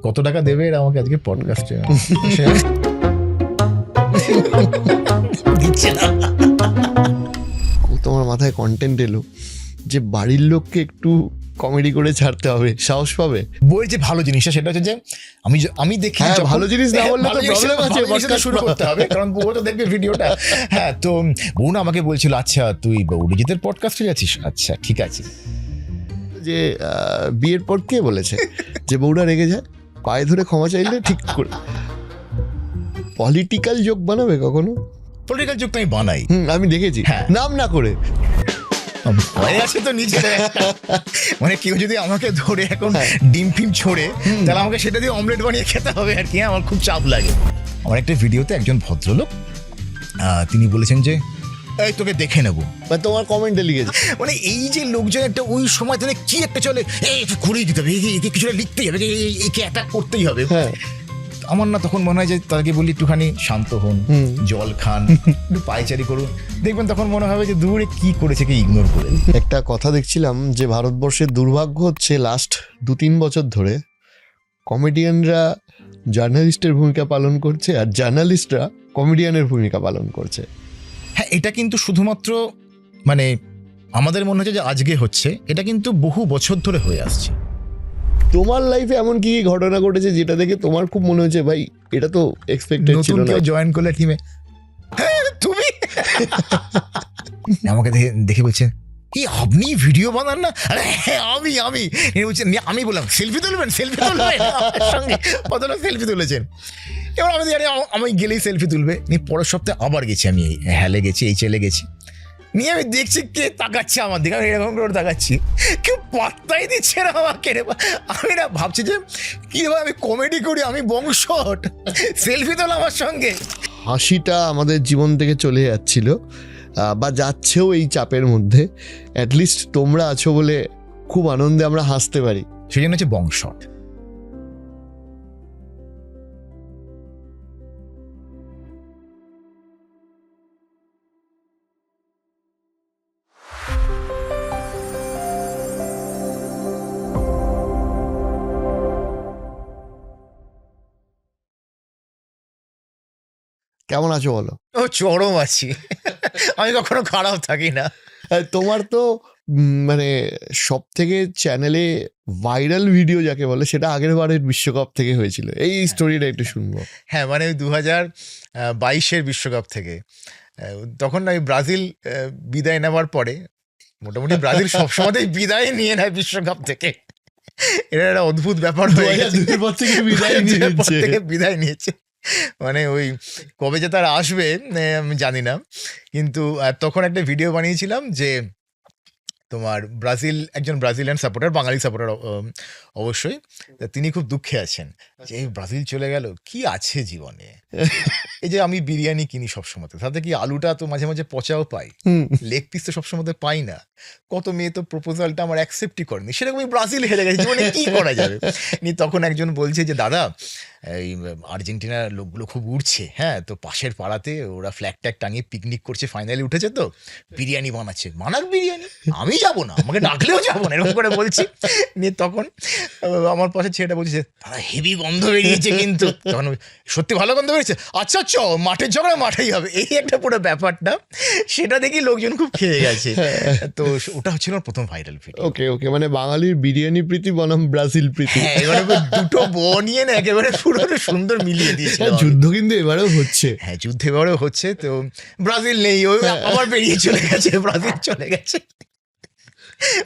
কত টাকা দেবে এরা আমাকে আজকে পডকাস্টে? দিচ্ছে না। তোমার মাথায় কন্টেন্ট এলো যে বাড়ির লোককে একটু কমেডি করে ছাড়তে হবে, সাহস পাবে? বই যে ভালো জিনিসটা সেটা হচ্ছে যে আমি দেখি ভালো জিনিস না বললে তো প্রবলেম আছে, podcast শুরু করতে হবে, কারণ বউ তো দেখবে ভিডিওটা। হ্যাঁ, তো বউ না আমাকে বলছিল, আচ্ছা তুই অরিজিতের পডকাস্টে যাচ্ছিস? আচ্ছা ঠিক আছে। যে বিয়ের পর কে বলেছে যে বউরা রেগে যায়? পায়ে ধরে ক্ষমা চাইলে ঠিক করে। পলিটিক্যাল জোক বানাবে কখনো? পলিটিক্যাল জোক তো আমি বানাই, আমি দেখেছি, নাম না করে। আছে তো নিজে, মানে কেউ যদি আমাকে ধরে এখন ডিম ফিম ছোড়ে তাহলে আমাকে সেটা দিয়ে অমলেট বানিয়ে খেতে হবে আর কি। আমার খুব চাপ লাগে। আমার একটা ভিডিওতে একজন ভদ্রলোক তিনি বলেছেন যে এই তোকে দেখে নেবো, বা তোমার কমেন্টে লিখেছে। মানে এই যে লোকজন একটা ওই সময় তাহলে কি একটা চলে, এই করেই দিতে হবে, একে কিছু লিখতেই হবে, একে অ্যাটাক করতেই হবে। আমার না তখন মনে হয় যে তাকে বলি একটুখানি শান্ত হন, জল খান, একটু পায়চারি করুন, দেখবেন তখন মনে হবে যে দূরে কি করেছে কে ইগনোর করে। একটা কথা দেখছিলাম যে ভারতবর্ষের দুর্ভাগ্য হচ্ছে লাস্ট 2-3 বছর ধরে কমেডিয়ানরা জার্নালিস্টের ভূমিকা পালন করছে আর জার্নালিস্টরা কমেডিয়ানের ভূমিকা পালন করছে। হ্যাঁ, এটা কিন্তু শুধুমাত্র মানে আমাদের মনে হচ্ছে যে আজকে হচ্ছে, এটা কিন্তু বহু বছর ধরে হয়ে আসছে। তোমার লাইফে এমন কি ঘটনা ঘটেছে যেটা দেখে তোমার খুব মনে হচ্ছে ভাই এটা তো এক্সপেক্টেড ছিল না? জয়েন করলে টিমে, তুমি আমাকে দেখে বলছে কি আপনি ভিডিও বানান না? আমি বললাম সেলফি তুলবেন সঙ্গে, কত লোক সেলফি তুলেছেন। এবার আমি জানি আমি গেলেই সেলফি তুলবে। পরের সপ্তাহে আবার গেছি, আমি হ্যালে গেছি, এই ছেলে গেছি, নিয়ে আমি দেখছি কে তাকাচ্ছে আমার দিকে, আমি এরকম করে তাকাচ্ছি, কেউ পাত্তাই দিচ্ছে না আমাকে। আমি না ভাবছি যে কি আমি কমেডি করি, আমি বংশট, সেলফি তোলা আমার সঙ্গে। হাসিটা আমাদের জীবন থেকে চলে যাচ্ছিল বা যাচ্ছেও এই চাপের মধ্যে। অ্যাটলিস্ট তোমরা আছো বলে খুব আনন্দে আমরা হাসতে পারি, সেই জন্য হচ্ছে বংশট। কেমন আছো বলো? ও চরম আছি, আমি কখনো খারাপ থাকি না। তোমার তো মানে সব থেকে চ্যানেলে ভাইরাল ভিডিও যাকে বলে সেটা আগের বারের বিশ্বকাপ থেকে হয়েছিল। এই স্টোরিটা একটু শুনবো। হ্যাঁ, মানে ওই 2022-এর বিশ্বকাপ থেকে। তখন ওই ব্রাজিল বিদায় নেওয়ার পরে, মোটামুটি ব্রাজিল সবসময়তেই বিদায় নিয়ে নেয় বিশ্বকাপ থেকে, এটা একটা অদ্ভুত ব্যাপার হয়ে গেছে। বিদায় নিয়েছে, মানে ওই কবে যে তারা আসবে আমি জানি না। কিন্তু তখন একটা ভিডিও বানিয়েছিলাম যে তোমার একজন ব্রাজিলিয়ান সাপোর্টার, বাঙালি সাপোর্টার অবশ্যই, তিনি খুব দুঃখে আছেন যে এই ব্রাজিল চলে গেল, কি আছে জীবনে। এই যে আমি বিরিয়ানি কিনি সবসময়, তাতে কি আলুটা তো মাঝে মাঝে পচাও পাই, লেগ পিস তো সবসময় পাই না, কত মেয়ে তো প্রপোজালটা আমার অ্যাকসেপ্টই করেনি, সেরকম ব্রাজিল হেরে গেছে, জীবনে কি করা যাবে। তখন একজন বলছে যে দাদা এই আর্জেন্টিনার লোকগুলো খুব উড়ছে, হ্যাঁ, তো পাশের পাড়াতে ওরা ফ্ল্যাগ ট্যাগ টাঙিয়ে পিকনিক করছে, ফাইনালি উঠেছে, তো বিরিয়ানি বানাচ্ছে, বানাক বিরিয়ানি, আমি যাবো না, আমাকে ডাকলেও যাবো না, এরকম করে বলছি। তখন আমার পাশে ছেলেটা বলছে তারা হেভি গন্ধ বেরিয়েছে, কিন্তু তখন সত্যি ভালো গন্ধ বেরিয়েছে, আচ্ছা চ মাঠের ঝগড়া মাঠেই হবে, এই একটা পুরো ব্যাপারটা, সেটা দেখি লোকজন খুব খেয়ে গেছে। তো ওটা হচ্ছিল প্রথম ভাইরাল ভিডিও। ওকে, মানে বাঙালির বিরিয়ানি প্রীতি বনাম ব্রাজিল প্রীতি, এবারে দুটো বনিয়ে না একেবারে পুরো সুন্দর মিলিয়ে দিয়েছিল। যুদ্ধ কিন্তু এবারেও হচ্ছে। হ্যাঁ, যুদ্ধ এবারেও হচ্ছে। তো ব্রাজিল নেই, ওই আবার বেরিয়ে চলে গেছে, ব্রাজিল চলে গেছে,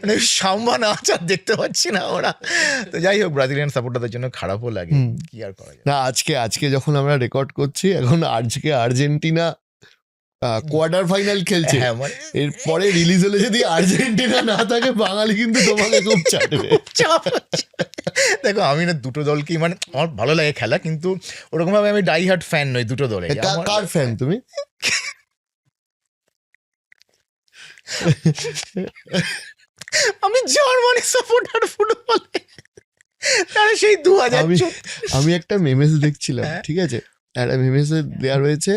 মানে সাম্বা না আচার দেখতে পাচ্ছি না ওরা। তো যাই হোক, ব্রাজিলিয়ান সাপোর্টারদের জন্য খারাপও লাগে, কি আর করা যায়। না, আজকে যখন আমরা রেকর্ড করছি, এখন আজকে আর্জেন্টিনা কোয়ার্টার ফাইনাল খেলছে। এরপরে রিলিজ হলে যদি আর্জেন্টিনা না থাকে, বাঙালি কিন্তু তোমাকে খুব চাটবে। দেখো, আমি না দুটো দলকেই, মানে আমার ভালো লাগে খেলা, কিন্তু ওরকম ভাবে আমি ডাই হার্ট ফ্যান নই দুটো দলে। কার ফ্যান তুমি? আমি জার্মানি সাপোর্টার ফুটবলে। তাহলে সেই 2000 আমি একটা মেমেস দেখছিলাম, ঠিক আছে, একটা মেমেসে দেওয়া রয়েছে,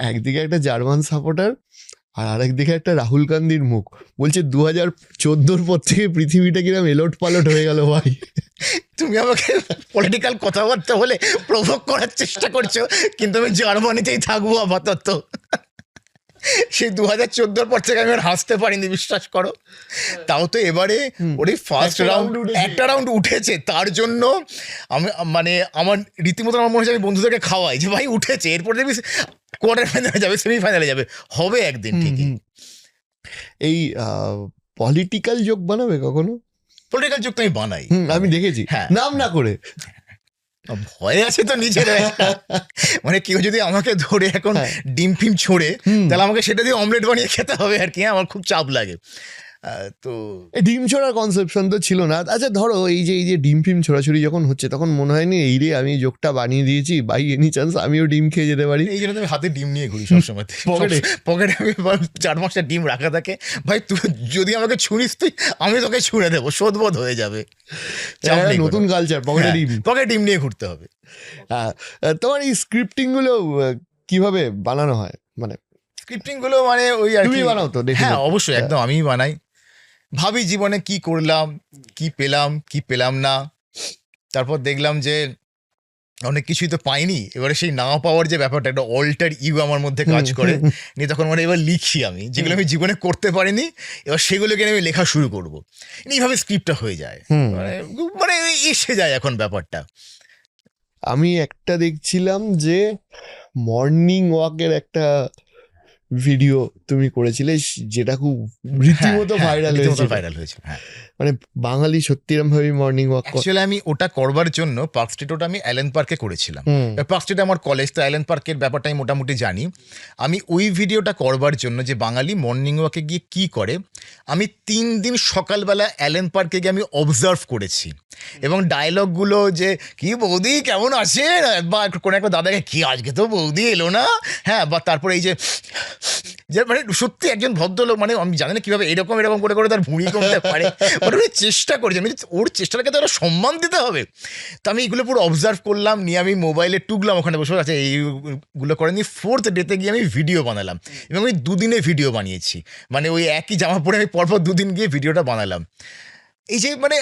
একদিকে একটা জার্মান সাপোর্টার আর আরেক দিকে একটা রাহুল গান্ধীর মুখ, বলছে 2014 পর থেকে পৃথিবীটা কিরম এলোট পালট হয়ে গেল ভাই। তুমি আমাকে পলিটিক্যাল কথাবার্তা বলে প্রভোগ করার চেষ্টা করছো, কিন্তু আমি জার্মানিতেই থাকবো আপাতত। সেই 2014 পর থেকে আমি আর হাসতে পারিনি, বিশ্বাস করো। তাও তো এবারে ওরই ফার্স্ট একটা রাউন্ড, round উঠেছে। একটা রাউন্ড উঠেছে, তার জন্য আমি মানে আমার রীতিমতো আমার মনে হচ্ছে আমি বন্ধুদেরকে খাওয়াই যে ভাই উঠেছে, এরপর দেখবি কোয়ার্টার ফাইনালে যাবে, সেমিফাইনালে যাবে, হবে একদিন ঠিকই। এই পলিটিক্যাল জোক বানাবে কখনো? পলিটিক্যাল যোগ তো আমি বানাই, আমি দেখেছি, হ্যাঁ। নাম না করে। ভয় আছে তো নিজের একটা। মানে কেউ যদি আমাকে ধরে এখন ডিম ফিম ছোড়ে, তাহলে আমাকে সেটা দিয়ে অমলেট বানিয়ে খেতে হবে আর কি। আমার খুব চাপ লাগে। তো এই ডিম ছোড়ার কনসেপশন তো ছিল না। আচ্ছা ধরো এই যে ডিম ফিম ছোড়াছুড়ি যখন হচ্ছে, তখন মনে হয়নি এই রে আমি জোকটা বানিয়ে দিয়েছি, বাই এনি চান্স আমিও ডিম খেয়ে যেতে পারি? এই জন্য তো আমি হাতে ডিম নিয়ে ঘুরি সবসময়, পকেটে? পকেটে আমি 4-5টা ডিম রাখা থাকে। ভাই তুই যদি আমাকে ছুঁড়িস, তুই আমি তোকে ছুঁড়ে দেবো, শোধবোধ হয়ে যাবে। চাপ একটা নেই কোনো। নতুন কালচার, পকেটে হ্যাঁ, ডিম। পকেটে ডিম নিয়ে ঘুরতে হবে। তোমার এই স্ক্রিপ্টিং গুলো কিভাবে বানানো হয়? মানে স্ক্রিপ্টিং গুলো মানে ওই আর তুমি কি। বানাও তো দেখি? হ্যাঁ অবশ্যই, একদম আমিই বানাই। ভাবি জীবনে কি করলাম, কি পেলাম, কি পেলাম না। তারপর দেখলাম যে অনেক কিছুই তো পাইনি। এবারে সেই না পাওয়ার যে ব্যাপারটা, একটা অল্টার ইউ আমার মধ্যে কাজ করে। নিয়ে তখন মানে এবার লিখি আমি, যেগুলো আমি জীবনে করতে পারিনি, এবার সেগুলোকে নিয়ে আমি লেখা শুরু করবো। এইভাবে স্ক্রিপ্টটা হয়ে যায়, মানে এসে যায় এখন ব্যাপারটা। আমি একটা দেখছিলাম যে মর্নিং ওয়াকের একটা ভিডিও তুমি করেছিলে, যেটা খুব রীতিমতো ভাইরাল হয়েছিল। ভাইরাল হয়েছে, হ্যাঁ। মানে বাঙালি সত্যি এরম ভাবে মর্নিং ওয়াক। অ্যাকচুয়ালি আমি ওটা করবার জন্য পার্ক স্ট্রিট, ওটা আমি অ্যালেন পার্কে করেছিলাম। পার্ক স্ট্রিটে আমার কলেজ, তো অ্যালেন পার্কের ব্যাপারটা আমি মোটামুটি জানি। আমি ওই ভিডিওটা করবার জন্য যে বাঙালি মর্নিং ওয়াকে গিয়ে কী করে, আমি 3 দিন সকালবেলা অ্যালেন পার্কে গিয়ে আমি অবজার্ভ করেছি। এবং ডায়লগগুলো যে কি বৌদি কেমন আছে, বা কোনো একটা দাদাকে কি আজকে তো বৌদি এলো না, হ্যাঁ, বা তারপরে এই যে মানে সত্যি একজন ভদ্রলোক, মানে আমি জানি না কীভাবে এরকম এরকম করে করে তার ভুঁড়ি কমতে পারে, মানে উনি চেষ্টা করছে, আমি ওর চেষ্টাটাকে তো একটা সম্মান দিতে হবে। তো আমি এগুলো পুরো অবজার্ভ করলাম, নিয়ে আমি মোবাইলে টুকলাম, ওখানে বসে আছে এইগুলো করে নিয়ে 4th ডেতে গিয়ে আমি ভিডিও বানালাম। এবং আমি 2 দিনে ভিডিও বানিয়েছি, মানে ওই একই জামা পরে আমি পরপর 2 দিন গিয়ে ভিডিওটা বানালাম। এই যে মানে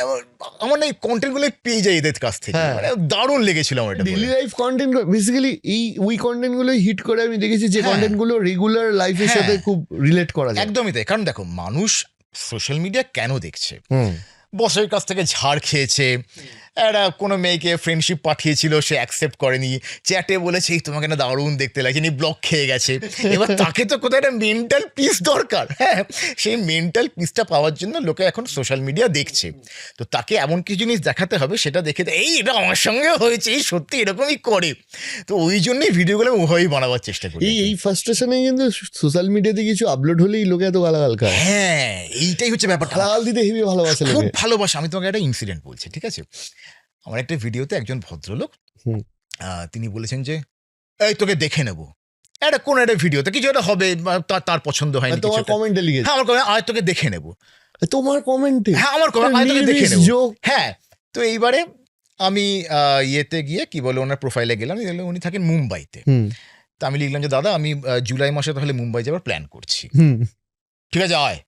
আমার না এই কন্টেন্টগুলো পেয়ে যায় এদের কাছ থেকে, মানে দারুণ লেগেছিল আমার এটা। ডেইলি লাইফ কন্টেন্ট বেসিক্যালি ওই কন্টেন্ট গুলো হিট করে আমি দেখেছি, যে কন্টেন্ট গুলো রেগুলার লাইফের সাথে খুব রিলেট করা যায়। একদমই তাই। কারণ দেখো, মানুষ সোশ্যাল মিডিয়া কেন দেখছে? বসের কাছ থেকে ঝাড় খেয়েছে, একটা কোনো মেয়েকে ফ্রেন্ডশিপ পাঠিয়েছিল, সে অ্যাকসেপ্ট করেনি, চ্যাটে বলেছে এই তোমাকে না দারুণ দেখতে লাগছে, নি ব্লক খেয়ে গেছে। এবার তাকে তো কোথায় একটা মেন্টাল পিস দরকার, হ্যাঁ, সেই মেন্টাল পিসটা পাওয়ার জন্য লোকে এখন সোশ্যাল মিডিয়া দেখছে। তো তাকে এমন কিছু জিনিস দেখাতে হবে, সেটা দেখে এই এটা আমার সঙ্গে হয়েছে, এই সত্যি এরকমই করে। তো ওই জন্যই ভিডিওগুলো আমি ওভাবেই বানাবার চেষ্টা করি। এই ফার্স্ট্রেশনে কিন্তু সোশ্যাল মিডিয়াতে কিছু আপলোড হলেই লোকে এত গালাগাল খায়। হ্যাঁ, এইটাই হচ্ছে ব্যাপার। গালাগাল দিতে হেবি ভালোবাসে, খুব ভালোবাসা। আমি তোমাকে একটা ইনসিডেন্ট বলছি, ঠিক আছে? আমার একটা ভিডিওতে একজন ভদ্রলোক তিনি বলেছেন যে এই তোকে দেখে নেবো, একটা কোনো একটা ভিডিওতে কিছু একটা হবে, তার পছন্দ হয়নি, তোমার কমেন্টে লিখেছে, হ্যাঁ আমার কমেন্ট আয় তোকে দেখে নেবো, তোমার কমেন্টে, হ্যাঁ আমার কমেন্ট আয় তোকে দেখে নেবো, হ্যাঁ। তো এইবারে আমি ইয়েতে গিয়ে কি বলে ওনার প্রোফাইলে গেলাম, উনি থাকেন মুম্বাইতে। তো আমি লিখলাম যে দাদা আমি জুলাই মাসে তাহলে মুম্বাই যাবার প্ল্যান করছি, ঠিক আছে আয়।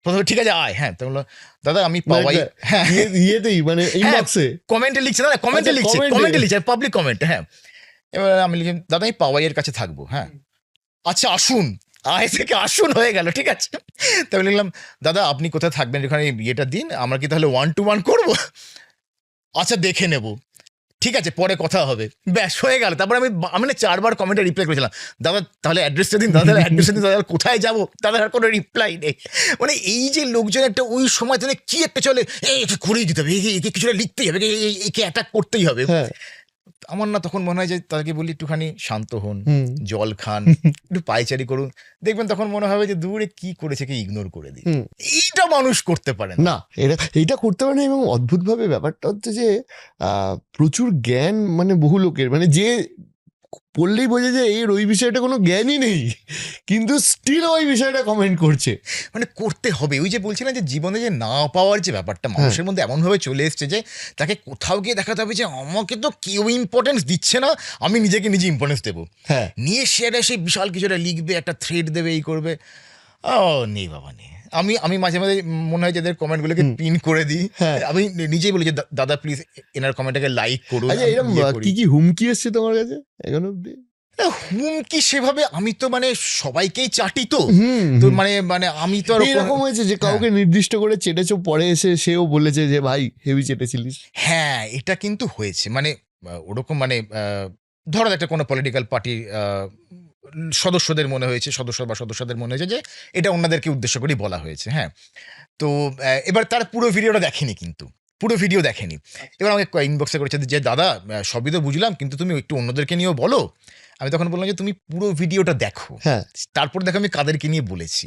প্রথমে ঠিক আছে আয়, হ্যাঁ। তো বললো দাদা আমি পাওয়াই, হ্যাঁ ইয়েতেই মানে ইনবক্সে কমেন্টে লিখছে, দাদা কমেন্টে লিখছে পাবলিক কমেন্ট, হ্যাঁ। এবার আমি লিখি দাদা আমি পাওয়াইয়ের কাছে থাকবো, হ্যাঁ আচ্ছা আসুন, আয় থেকে আসুন হয়ে গেল, ঠিক আছে। তবে লিখলাম দাদা আপনি কোথায় থাকবেন, এখানে ইয়েটা দিন, আমরা কি তাহলে 1-to-1 করবো? আচ্ছা দেখে নেবো, ঠিক আছে পরে কথা হবে, ব্যাস হয়ে গেল। তারপর আমি না 4 বার কমেন্টে রিপ্লাই করেছিলাম, দাদা তাহলে অ্যাড্রেসটা দিন, দাদা অ্যাড্রেসটা দিন, দাদা কোথায় যাবো, তাদের আর কোনো রিপ্লাই নেই। মানে এই যে লোকজন একটা ওই সময় তাহলে কি একটা চলে, একে করেই দিতে হবে, একে কিছুটা লিখতেই হবে, একে অ্যাটাক করতেই হবে। আমার না তখন মনে হয় যে তাদেরকে বলি একটুখানি শান্ত হন, জল খান, একটু পায়চারি করুন, দেখবেন তখন মনে হবে যে দূরে কি করেছে কি ইগনোর করে দিই। এইটা মানুষ করতে পারে না, এইটা করতে পারে না। এবং অদ্ভুতভাবে ব্যাপারটা হচ্ছে যে প্রচুর জ্ঞান মানে বহু লোকের, মানে যে পড়লেই বোঝা যায় এর ওই বিষয়টা কোনো জ্ঞানই নেই, কিন্তু স্টিল ওই বিষয়টা কমেন্ট করছে। মানে করতে হবে। ওই যে বলছিলাম যে জীবনে যে না পাওয়ার যে ব্যাপারটা মানুষের মধ্যে এমনভাবে চলে এসছে যে তাকে কোথাও গিয়ে দেখাতে হবে যে আমাকে তো কেউ ইম্পর্টেন্স দিচ্ছে না, আমি নিজেকে নিজে ইম্পর্টেন্স দেবো, হ্যাঁ। নিয়ে সেটা সেই বিশাল কিছুটা লিখবে, একটা থ্রেড দেবে, এই করবে। ও নেই বাবা নেই। আমি মাঝে মাঝে মনে হয় যে এদের কমেন্টগুলোকে পিন করে দিই। হ্যাঁ। আমি নিজেই বলি যে দাদা প্লিজ এনার কমেন্টটাকে লাইক করুন, আচ্ছা, আমি এরকম ইয়ে করি। কি কি হুমকি এসছে তোমার কাছে এখন অব্দি? হুমকি সেভাবে আমি তো মানে সবাইকেই চাটি তো, হুম, তো হুম। মানে আমি তো আর এরকম হয়েছে যে কাউকে নির্দিষ্ট করে চেটেছো, পরে এসে সেও বলেছে যে ভাই হেভি চেটেছিলিস? হ্যাঁ, এটা কিন্তু হয়েছে। মানে ওরকম মানে ধরো একটা কোনো পলিটিক্যাল পার্টির সদস্যদের মনে হয়েছে, সদস্যদের মনে হয়েছে যে এটা ওনাদেরকে উদ্দেশ্য করেই বলা হয়েছে, হ্যাঁ? তো এবার তার পুরো ভিডিওটা দেখেনি কিন্তু। পুরো ভিডিও দেখেনি। এবার আমাকে ইনবক্সে করেছে যে, "দাদা সবই তো বুঝলাম কিন্তু তুমি একটু অন্যদেরকে নিয়েও বলো।" আমি তখন বললাম যে, "তুমি পুরো ভিডিওটা দেখো। হ্যাঁ। তারপর দেখো আমি কাদেরকে নিয়ে বলেছি।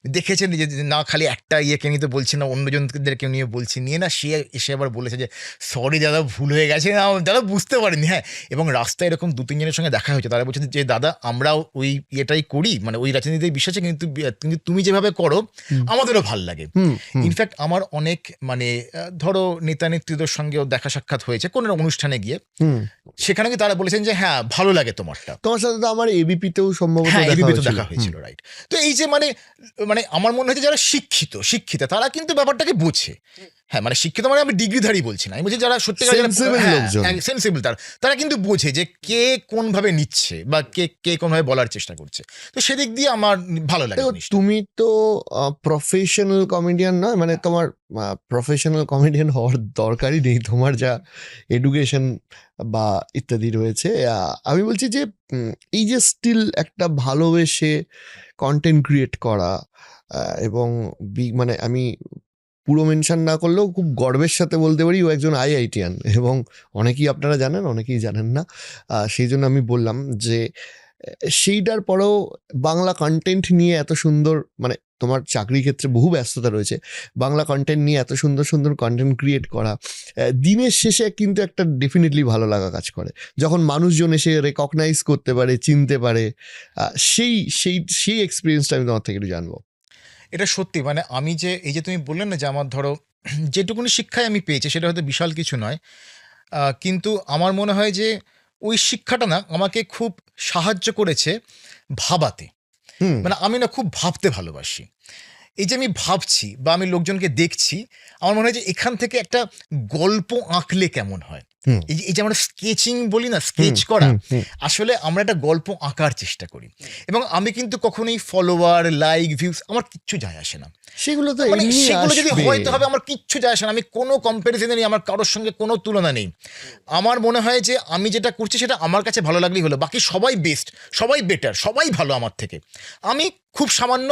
দেখেছেন যে না খালি একটা ইয়েকে নিয়ে তো বলছি না, অন্যজনদেরকে নিয়ে বলছি। নিয়ে না সে এসে আবার বলেছে যে, 'সরি দাদা ভুল হয়ে গেছে। দাদা বুঝতে পারিনি।' হ্যাঁ? এবং রাস্তায় এরকম ২-৩ জনের সঙ্গে দেখা হয়েছে। তারা বলছে যে, 'দাদা আমরাও ওই ইয়েটাই করি, মানে ওই রাজনীতিতে বিশ্বাসী কিন্তু কিন্তু তুমি যেভাবে করো আমাদেরও ভাল লাগে।' হুম, হুম। ইনফ্যাক্ট আমার অনেক মানে ধরো নেতা-নেত্রীদের সঙ্গেও দেখা সাক্ষাৎ হয়েছে কোনো অনুষ্ঠানে গিয়ে। হুম। সেখানে কি তারা বলেছেন যে, "হ্যাঁ, ভালো লাগে তোমারটা।" তোমার সাথে তো আমার এবিপিতেও সম্ভবত হ্যাঁ, দেখা এবিপি তো হয়েছিল। দেখা হয়েছিল, রাইট। তো এই যে মানে মানে আমার মনে হয় যে যারা শিক্ষিত তারা কিন্তু ব্যাপারটাকে বোঝে। হ্যাঁ, মানে শিক্ষিত মানে আমি ডিগ্রিধারী বলছি না। আমি বলছি যারা সত্যিকারের Sensible লোকজন। সেনসিবল তারা কিন্তু বোঝে যে কে কোনভাবে নিচ্ছে বা কে কোনভাবে বলার চেষ্টা করছে। তো সেদিক দিয়ে আমার ভালো লাগে দেখো, জিনিসটা। তুমি তো প্রফেশনাল কমেডিয়ান নয়, মানে তোমার প্রফেশনাল কমেডিয়ান হওয়ার দরকারই নেই, তোমার যা এডুকেশন বা ইত্যাদি রয়েছে। আমি বলছি যে এই যে স্টিল একটা ভালোবেসে কন্টেন্ট ক্রিয়েট করা, এবং মানে আমি পুরো মেনশন না করলেও খুব গর্বের সাথে বলতে পারি ও একজন আইআইটিয়ান, এবং অনেকেই আপনারা জানেন, অনেকেই জানেন না। সেই জন্য আমি বললাম যে সেইটার পরেও বাংলা কন্টেন্ট নিয়ে এত সুন্দর, মানে তোমার চাকরি ক্ষেত্রে বহু ব্যস্ততা রয়েছে, বাংলা কন্টেন্ট নিয়ে এত সুন্দর সুন্দর কন্টেন্ট ক্রিয়েট করা দিনের শেষে কিন্তু একটা ডেফিনেটলি ভালো লাগা কাজ করে যখন মানুষজন এসে রেকগনাইজ করতে পারে, চিনতে পারে। সেই সেই সেই এক্সপিরিয়েন্সটা আমি তোমার থেকে একটু জানবো। এটা সত্যি মানে আমি যে এই যে তুমি বললেন না যে আমার ধরো যেটুকুনি শিক্ষাই আমি পেয়েছি সেটা হয়তো বিশাল কিছু নয়। কিন্তু আমার মনে হয় যে ওই শিক্ষাটা না আমাকে খুব সাহায্য করেছে ভাবাতে। হুম, মানে আমি না খুব ভাবতে ভালোবাসি। এই যে আমি ভাবছি বা আমি লোকজনকে দেখছি, আমার মনে হয় যে এখান থেকে একটা গল্প আঁকলে কেমন হয়? হুম, এই যে আমরা স্কেচিং বলি না, হুম, স্কেচ করা। হুম, হুম। আসলে আমরা একটা গল্প আঁকার চেষ্টা করি। এবং আমি কিন্তু কখনোই ফলোয়ার, লাইক, ভিউজ আমার কিচ্ছু যায় আসে না। সেগুলো তো মানে এমনি সেগুলো যদি আসবে। হয়তো হবে আমার কিচ্ছু যায় আসে না। আমি কোনো কম্প্যারিজনে নেই, আমার কারোর সঙ্গে কোনো তুলনা নেই। আমার মনে হয় যে আমি যেটা করছি সেটা আমার কাছে ভালো লাগলেই হলো। বাকি সবাই বেস্ট, সবাই বেটার, সবাই ভালো আমার থেকে। আমি খুব সামান্য,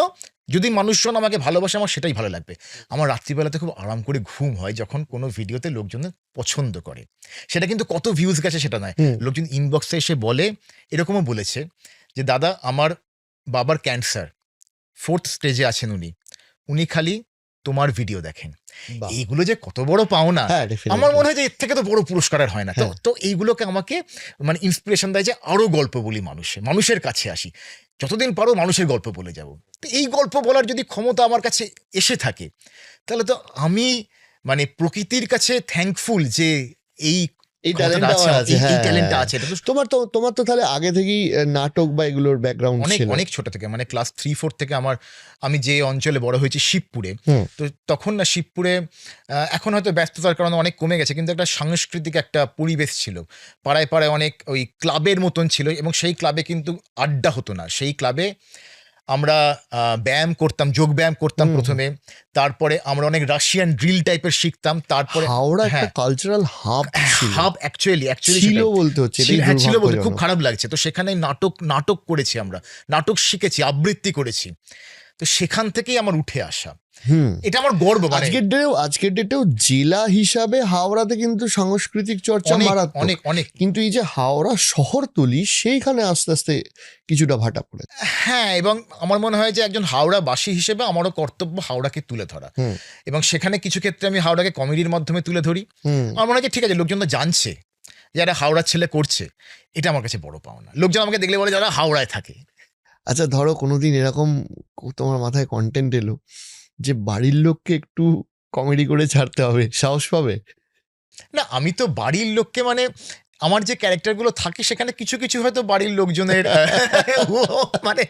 যদি মানুষজন আমাকে ভালোবাসে আমার সেটাই ভালো লাগবে। আমার রাত্রিবেলাতে খুব আরাম করে ঘুম হয় যখন কোনো ভিডিওতে লোকজনের পছন্দ করে। সেটা কিন্তু কত ভিউজ গেছে সেটা নয়। হুম। লোকজন ইনবক্সে এসে বলে, এরকমও বলেছে যে, "দাদা আমার বাবার ক্যান্সার, 4th স্টেজে আছেন উনি। উনি খালি তোমার ভিডিও দেখেন।" বাহ! এইগুলো যে কত বড় পাওনা, হ্যাঁ, আমার ডেফিনেটলি। মনে হয় যে এর থেকে তো বড় পুরস্কার আর হয় না। তো হ্যাঁ। তো এইগুলোকে আমাকে মানে ইন্সপিরেশন দেয় যে আরো গল্প বলি মানুষের কাছে আসি। যতদিন পারো মানুষের গল্প বলে যাবো। তো এই গল্প বলার যদি ক্ষমতা আমার কাছে এসে থাকে, তাহলে তো আমি মানে প্রকৃতির কাছে থ্যাঙ্কফুল যে এই এই ক্ষমতাটা ট্যালেন্ট আছে, আমার আছে। এই হ্যাঁ, ট্যালেন্টটা হ্যাঁ। আছে। এটা তো তোমার তো তাহলে আগে থেকেই নাটক বা এগুলোর ব্যাকগ্রাউন্ড অনেক, ছিল। অনেক ছোট থেকে মানে ক্লাস 3-4 থেকে আমি যে অঞ্চলে বড় হয়েছি শিবপুরে। হুম। তো তখন না শিবপুরে এখন হয়তো ব্যস্ততার কারণে অনেক কমে গেছে। কিন্তু একটা সাংস্কৃতিক একটা পরিবেশ ছিল। পাড়ায় অনেক ওই ক্লাবের মতন ছিল এবং সেই ক্লাবে কিন্তু আড্ডা হতো না। সেই ক্লাবে আমরা ব্যায়াম করতাম, যোগব্যায়াম করতাম হুম, ১ম এ। তারপরে আমরা অনেক রাশিয়ান ড্রিল টাইপের শিখতাম। তারপরে হাওড়া একটা হ্যাঁ। কালচারাল হাব ছিল। হাব অ্যাকচুয়ালি ছিল সেটাই। বলতে হচ্ছে, এটাই হ্যাঁ, ছিল বলতে খুব দুর্ভাগ্যজনক। খারাপ লাগছে। তো সেখানে নাটক করেছি আমরা। নাটক শিখেছি, আবৃত্তি করেছি। তো সেখান থেকেই আমার উঠে আসা। হুম। এটা আমার গর্ব মানে আজকের ডেটেও জেলা হিসাবে হাওড়াতে কিন্তু সাংস্কৃতিক চর্চা অনেক, মারাত্মক। অনেক। কিন্তু এই যে হাওড়া শহরতলি, সেইখানে আস্তে আস্তে কিছুটা ভাটা পড়ে। হ্যাঁ, এবং আমার মনে হয় যে একজন হাওড়াবাসী হিসেবে আমারও কর্তব্য হাওড়াকে তুলে ধরা। হুম, এবং সেখানে কিছু ক্ষেত্রে আমি হাওড়াকে কমেডির মাধ্যমে তুলে ধরি। হুম। আমার মনে হয় যে ঠিক আছে, লোকজন তো জানছে যে একটা হাওড়ার ছেলে করছে। এটা আমার কাছে বড় পাওনা। লোকজন আমাকে দেখলে বলে যারা হাওড়ায় থাকে। আচ্ছা, ধরো কোনোদিন এরকম তোমার মাথায় কন্টেন্ট এলো যে বাড়ির লোককে একটু কমেডি করে ছাড়তে হবে, সাহস পাবে? না, আমি তো বাড়ির লোককে মানে আমার যে ক্যারেক্টারগুলো থাকে সেখানে কিছু কিছু হয়তো বাড়ির লোকজনের ও মানে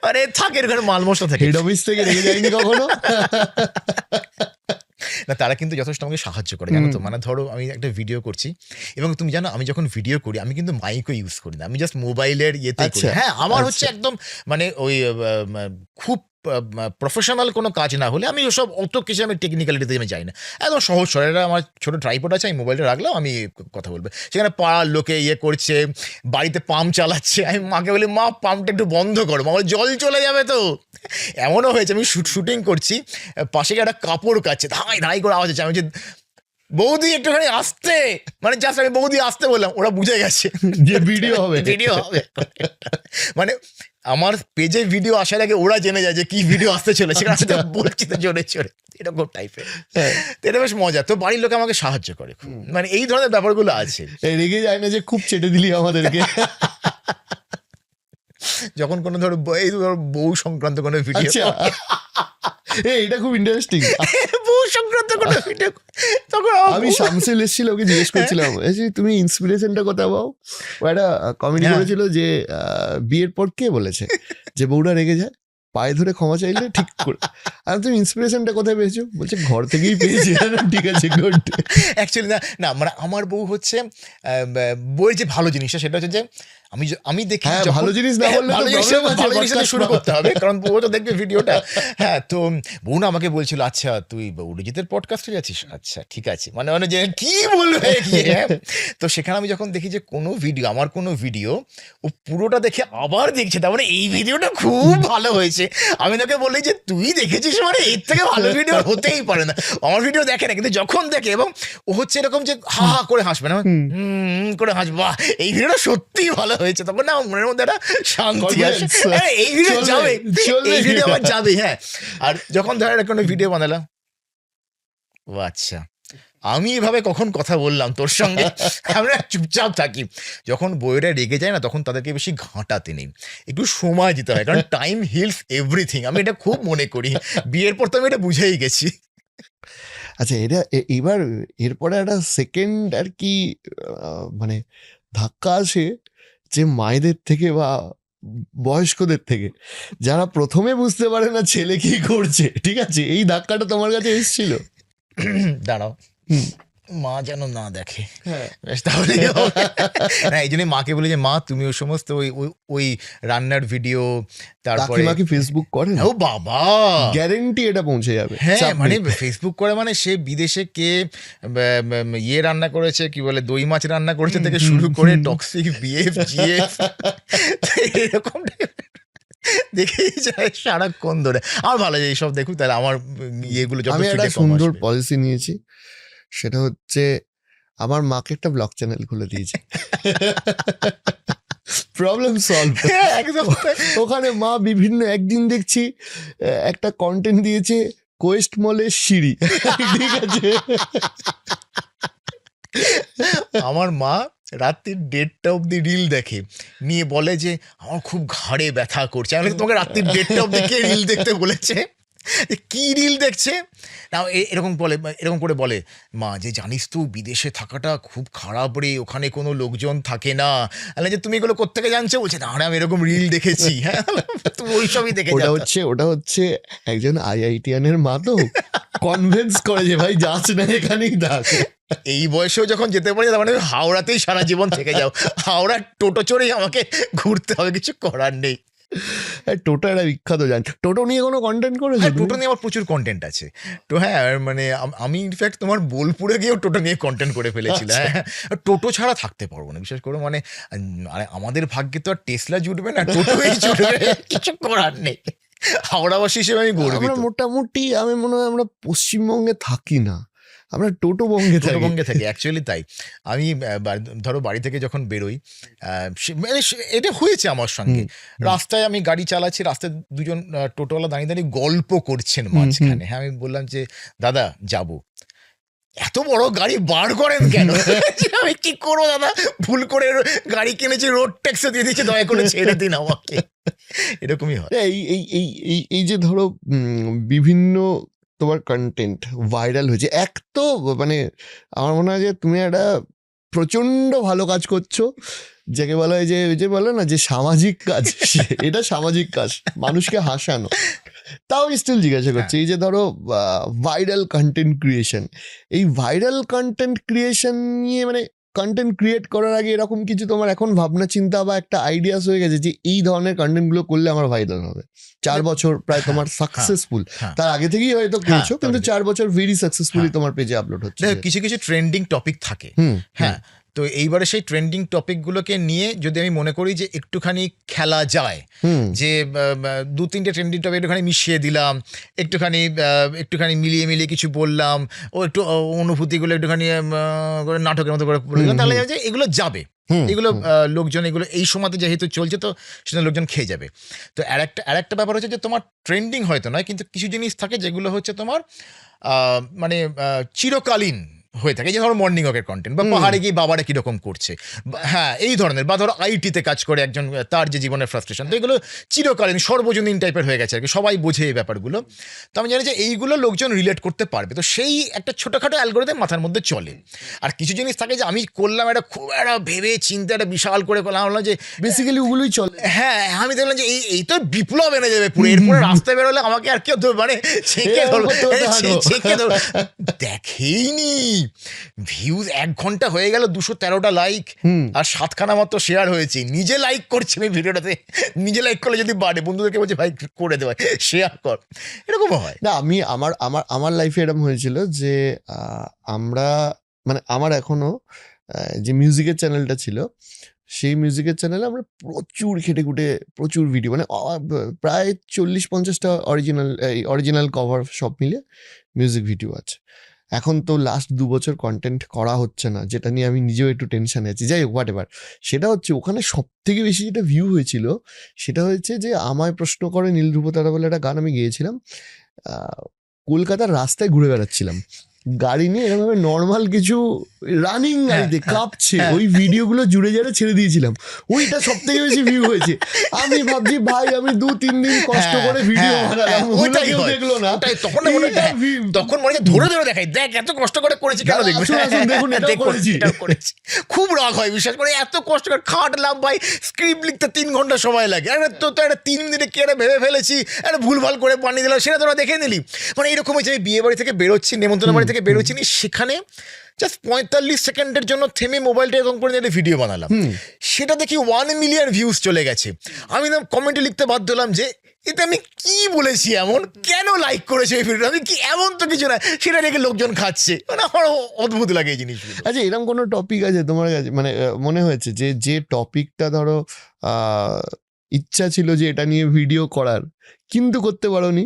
মানে থাকে এখানে মাল মশলা থাকে। হেড অফিস থেকে রেগে যায়নি কখনো? না তারা কিন্তু যথেষ্ট আমাকে সাহায্য করে, জানো তো। মানে ধরো আমি একটা ভিডিও করছি এবং তুমি জানো আমি যখন ভিডিও করি আমি কিন্তু মাইকও ইউজ করি না, আমি জাস্ট মোবাইলের ইয়েতেই করি। আচ্ছা, হ্যাঁ আমার আচ্ছা। হচ্ছে একদম মানে ওই খুব প্রফেশনাল কোনো কাজ না হলে আমি ওসব অত কিছু আমি টেকনিক্যালিটিতে আমি যাই না, একদম সহজ সরল। আমার ছোটো ট্রাইপড আছে, আমি মোবাইলটা রাখলাম, আমি কথা বলবো। সেখানে পাড়ার লোকে ইয়ে করছে, বাড়িতে পাম্প চালাচ্ছে, আমি মাকে বলি মা পাম্পটা একটু বন্ধ করো, মা বলে জল চলে যাবে তো। এমনও হয়েছে আমি শুটিং করছি, পাশে গিয়ে একটা কাপড় কাচ্ছে, ধাই ধাই করে আওয়াজ হচ্ছে, আমি বলছি বৌদি একটুখানি আসতে, মানে জাস্ট আমি বৌদি আসতে বললাম, ওরা বুঝে গেছে যে ভিডিও হবে। ভিডিও হবে। মানে আমার পেজে ভিডিও আসার আগে ওরা জেনে যায় যে কি ভিডিও আসতে চলেছে, আমি তো বলছি তো জোরে জোরে, এরকম টাইপের। হ্যাঁ। তো এটা বেশ মজা। তো বাড়ির লোক আমাকে সাহায্য করে খুব, মানে এই ধরনের ব্যাপারগুলো আছে। রেগে যায় না যে খুব চেটে দিলি আমাদেরকে? যখন কোনো ধরো এই ধরো বউ সংক্রান্ত কোনো ভিডিও, আচ্ছা, এটা খুব ইন্টারেস্টিং। বউ সংক্রান্ত কোনো ভিডিও, তখন আমি শামসুল এসেছিল, ওকে জিজ্ঞেস করছিলাম যে তুমি ইন্সপিরেশনটা কোথাও পাও? ও একটা কমেডি হ্যাঁ। করেছিল যে বিয়ের পর কে বলেছে যে বউরা রেগে যায়, পায়ে ধরে ক্ষমা চাইলে ঠিক করে। আর তুমি ইন্সপিরেশনটা কোথায় পেয়েছো? বলছে ঘর থেকেই পেয়েছি। ঠিক আছে, গুড। অ্যাকচুয়ালি না না মানে আমার বউ হচ্ছে বইয়ের যে ভালো জিনিসটা সেটা হচ্ছে যে আমি দেখি হ্যাঁ, যখন- ভালো জিনিস না বললে তো ভালো জিনিস problem আছে, ভালো জিনিস দিয়ে podcast শুরু না। করতে হবে, কারণ বউ তো দেখবে ভিডিওটা। হ্যাঁ, তো বউ না আমাকে বলছিল আচ্ছা তুই অরিজিতের পডকাস্টে যাচ্ছিস, আচ্ছা ঠিক আছে, মানে মানে যে কি বলবে কি, হ্যাঁ। তো সেখানে আমি যখন দেখি যে কোনো ভিডিও, আমার কোনো ভিডিও ও পুরোটা দেখে আবার দেখছে, তার মানে এই ভিডিওটা খুব ভালো হয়েছে, আমি তাকে বলি যে তুই দেখেছিস মানে এর থেকে ভালো ভিডিও হতেই পারে না। আমার ভিডিও দেখে না, কিন্তু যখন দেখে এবং ও হচ্ছে এরকম যে হা হা করে হাসবে না, করে হাসবে, বাহ এই ভিডিওটা সত্যিই ভালো হয়েছে, তখন না আমার মনের মধ্যে একটা শান্তি আসে, Confidence. হ্যাঁ, এই ভিডিও চলবে, যাবে, চলবে। এই ভিডিও আমার যাবে। হ্যাঁ, আর যখন ধর একটা কোনো ভিডিও বানালাম, ও আচ্ছা আমি এভাবে কখন কথা বললাম তোর সঙ্গে, আমরা চুপচাপ থাকি। যখন বইয়েরা রেগে যায় না তখন তাদেরকে বেশি ঘাঁটাতে নেই, একটু সময় দিতে হয়, কারণ টাইম হিলস এভরিথিং, আমি এটা খুব মনে করি। বিয়ের পর তো আমি এটা বুঝেই গেছি। আচ্ছা, এটা এবার এরপরে একটা সেকেন্ড আর কি মানে ধাক্কা আসে যে মায়েদের থেকে বা বয়স্কদের থেকে, যারা প্রথমে বুঝতে পারে না ছেলে কি করছে। ঠিক আছে, এই ধাক্কাটা তোমার কাছে এসেছিল? দাঁড়াও, হুম। মা যেন না দেখে, হ্যাঁ। বেশ তাহলেই হবে। না এই জন্যই মাকে বলি যে মা তুমি ওই সমস্ত ওই ওই ওই রান্নার ভিডিও, তারপরে কাকিমা কি ফেসবুক করে না? ও বাবা, গ্যারেন্টি এটা পৌঁছে যাবে। হ্যাঁ চাপ মানে নেই। ফেসবুক করে, মানে সে বিদেশে কে ইয়ে রান্না করেছে, কি বলে দই মাছ রান্না করেছে থেকে শুরু করে টক্সিক বিএফ জিএফ এরকম দেখেই যায় সারাক্ষণ ধরে। আমার ভালো যায় এইসব দেখুক, তাহলে আমার ইয়েগুলো যত আমি একটা ফিডে কম সুন্দর আসবে। পলিসি নিয়েছি, সেটা হচ্ছে আমার মাকে একটা ব্লগ চ্যানেল খুলে দিয়েছি। Problem solve. হ্যাঁ, একদম তাই। ওখানে মা বিভিন্ন, একদিন দেখছি একটা কন্টেন্ট দিয়েছে কোয়েস্ট মলের সিঁড়ি। ঠিক আছে, আমার মা রাত্রি 1:30 অব্দি রিল দেখে, নিয়ে বলে যে আমার খুব ঘাড়ে ব্যথা করছে। আমি বলি, তোমাকে রাত্রি 1:30 অব্দি কে রিল দেখতে বলেছে? কি রিল দেখছে না, এরকম বলে, এরকম করে বলে মা যে জানিস তো বিদেশে থাকাটা খুব খারাপ রে, ওখানে কোনো লোকজন থাকে না। আমি যে তুমি এগুলো কোত্থেকে জানছো? বলছে না আমি এরকম রিল দেখেছি। হ্যাঁ, তুমি ওইসবই দেখে ওটা হচ্ছে একজন আইআইটিয়ানের মা তো কনভিন্স করে যে ভাই যাস না, এখানেই থাক। এই বয়সেও যখন যেতে পারি, তার মানে আমি হাওড়াতেই সারা জীবন থেকে যাও, হাওড়ার টোটো চড়েই আমাকে ঘুরতে হবে, কিছু করার নেই। টোটো একটা বিখ্যাত, জান টোটো নিয়ে কোনো কন্টেন্ট করেছো? হ্যাঁ, টোটো নিয়ে আমার প্রচুর কন্টেন্ট আছে। তো হ্যাঁ মানে আমি ইনফ্যাক্ট তোমার বোলপুরে গিয়েও টোটো নিয়ে কন্টেন্ট করে ফেলেছিলাম। হ্যাঁ, টোটো ছাড়া থাকতে পারবো না, বিশেষ করে মানে আরে আমাদের ভাগ্যে তো আর টেসলা জুটবে না, টোটোই জুটবে, কিছু করার নেই। হাওড়াবাসী হিসেবে আমি গর্বিত। আমরা মোটামুটি, আমি মনে হয় আমরা পশ্চিমবঙ্গে থাকি না, আমরা টোটো বঙ্গে থাকি। টোটোবঙ্গে থাকি, অ্যাকচুয়ালি তাই। আমি ধরো বাড়ি থেকে যখন বেরোই, মানে এটা হয়েছে আমার সঙ্গে, রাস্তায় আমি গাড়ি চালাচ্ছি, রাস্তায় দুজন টোটোওয়ালা দাঁড়িয়ে দাঁড়িয়ে গল্প করছেন মাঝখানে। হ্যাঁ, আমি বললাম যে দাদা যাবো, এত বড় গাড়ি বার করেন কেন? আমি কি করবো দাদা, ভুল করে গাড়ি কিনেছি, রোড ট্যাক্সও দিয়ে দিচ্ছি, দয়া করে ছেড়ে দিন আমাকে। এরকমই হয়। এই এই এই এই এই যে ধরো বিভিন্ন তোমার কন্টেন্ট ভাইরাল হয়েছে, এক তো মানে আমার মনে হয় যে তুমি একটা প্রচন্ড ভালো কাজ করছো, যাকে বলা হয় যে ওই যে বলে না যে সামাজিক কাজ, এটা সামাজিক কাজ, মানুষকে হাসানো। তাও আমি স্টিল জিজ্ঞাসা করছি, এই যে ধরো ভাইরাল কন্টেন্ট ক্রিয়েশন, এই ভাইরাল কন্টেন্ট ক্রিয়েশন নিয়ে মানে কন্টেন্ট ক্রিয়েট করার আগে এরকম কিছু তোমার এখন ভাবনা চিন্তা বা একটা আইডিয়াস হয়ে গেছে যে এই ধরনের কন্টেন্টগুলো করলে আমার ভাইরাল হবে? 4 বছর প্রায় তোমার সাকসেসফুল, তার আগে থেকেই হয়তো করেছো, কিন্তু 4 বছর ভেরি সাকসেসফুলি তোমার পেজে আপলোড হচ্ছে। কিছু কিছু ট্রেন্ডিং টপিক থাকে, হ্যাঁ, তো এইবারে সেই ট্রেন্ডিং টপিকগুলোকে নিয়ে যদি আমি মনে করি যে একটুখানি খেলা যায়, যে 2-3টে ট্রেন্ডিং টপিক একটুখানি মিশিয়ে দিলাম, একটুখানি মিলিয়ে কিছু বললাম, ও একটু অনুভূতিগুলো একটুখানি নাটকের মতো করে বলে দিলাম, তাহলে যে এগুলো যাবে, এগুলো লোকজন এগুলো এই সময়তে যেহেতু চলছে তো সেটা লোকজন খেয়ে যাবে। তো আরেকটা ব্যাপার হচ্ছে যে তোমার ট্রেন্ডিং হয়তো নয়, কিন্তু কিছু জিনিস থাকে যেগুলো হচ্ছে তোমার মানে চিরকালীন হয়ে থাকে, যে ধরো মর্নিং ওয়াকের কন্টেন্ট বা পাহাড়ে গিয়ে বাবারা কিরকম করছে, হ্যাঁ এই ধরনের, বা ধরো আইটিতে কাজ করে একজন, তার যে জীবনের ফ্রাস্ট্রেশন, তো এগুলো চিরকালীন সর্বজনীন টাইপের হয়ে গেছে আর কি, সবাই বোঝে এই ব্যাপারগুলো। তো আমি জানি যে এইগুলো লোকজন রিলেট করতে পারবে, তো সেই একটা ছোটোখাটো অ্যালগোরিদম মাথার মধ্যে চলে। আর কিছু জিনিস থাকে যে আমি করলাম একটা খুব একটা ভেবে চিন্তা একটা বিশাল করে করলাম, বললাম যে বেসিক্যালি ওগুলোই চলে। হ্যাঁ, আমি দেখলাম যে এই তো বিপ্লব এনে যাবে পুরো, এরপরে রাস্তায় বেরোলে আমাকে আর কেউ মানে ছেঁকে ধরো, দেখেইনি ভিউজ 1 ঘন্টা হয়ে গেল, 213টা লাইক আর 7খানা মাত্র শেয়ার হয়েছে, নিজে লাইক করছি আমি ভিডিওটাতে, নিজে লাইক করলে যদি বাড়ে, বন্ধুদেরকে বলছে ভাই করে দেওয়া, শেয়ার কর, এরকমও হয় না। আমি আমার লাইফে এরকম হয়েছিল যে আমরা মানে আমার এখনো যে মিউজিকের চ্যানেলটা ছিল, সেই মিউজিকের চ্যানেলে আমরা প্রচুর খেটে খুঁটে প্রচুর ভিডিও, মানে প্রায় 40-50টা অরিজিনাল কভার সব মিলে মিউজিক ভিডিও আছে। এখন তো লাস্ট 2 বছর কন্টেন্ট করা হচ্ছে না, যেটা নিয়ে আমি নিজেও একটু টেনশনে আছি। যাই হোক, হোয়াট এভার, সেটা হচ্ছে ওখানে সব থেকে বেশি যেটা ভিউ হয়েছিল সেটা হচ্ছে যে আমায় প্রশ্ন করে নীল ধ্রুবতারা বলে একটা গান আমি গেয়েছিলাম। কলকাতার রাস্তায় ঘুরে বেড়াচ্ছিলাম গাড়ি নিয়ে, এরকম নর্মাল কিছু রানিং গাড়িতে কাঁপছে, ওই ভিডিওগুলো জুড়ে জুড়ে ছেড়ে দিয়েছিলাম, ওইটা সব থেকে বেশি ভিউ হয়েছে। আমি ভাবছি ভাই আমি 2-3 দিন কষ্ট করে ভিডিও বানালাম, ওটা কেউ দেখলো না, তখন মনে হয় ধরে ধরে দেখাই, দেখ এত কষ্ট করে করেছি, কেন দেখবে, দেখুন এটাও করেছি। খুব রাগ হয় বিশ্বাস করে, এত কষ্ট করে খাটলাম ভাই, স্ক্রিপ্ট লিখতে 3 ঘন্টা সময় লাগে, আরে তো একটা 3 মিনিটে কি একটা ভেবে ফেলেছি, একটা ভুলভাল করে বানিয়ে দিলাম, সেটা তোরা দেখে নিলি। মানে এরকম হয়েছে, আমি বিয়ে বাড়ি থেকে বেরোচ্ছি, নেমন্তন্ন বাড়ি থেকে বেরোচ্ছি, সেখানে জাস্ট 45 সেকেন্ডের জন্য থেমে মোবাইলটা এরকম করে একটা ভিডিও বানালাম, সেটা দেখি 1 মিলিয়ন ভিউজ চলে গেছে। আমি কমেন্টে লিখতে বাধ্য হলাম যে এটা আমি কি বলেছি এমন, কেন লাইক করেছে এই ভিডিওটা, আমি কি এমন তো কিছু না, সেটা দেখে লোকজন খাচ্ছে, মানে আমার অদ্ভুত লাগে এই জিনিসগুলো। আচ্ছা, এরকম কোনো টপিক আছে তোমার কাছে, মানে মনে হয়েছে যে টপিকটা ধরো ইচ্ছা ছিল যে এটা নিয়ে ভিডিও করার, কিন্তু করতে পারোনি,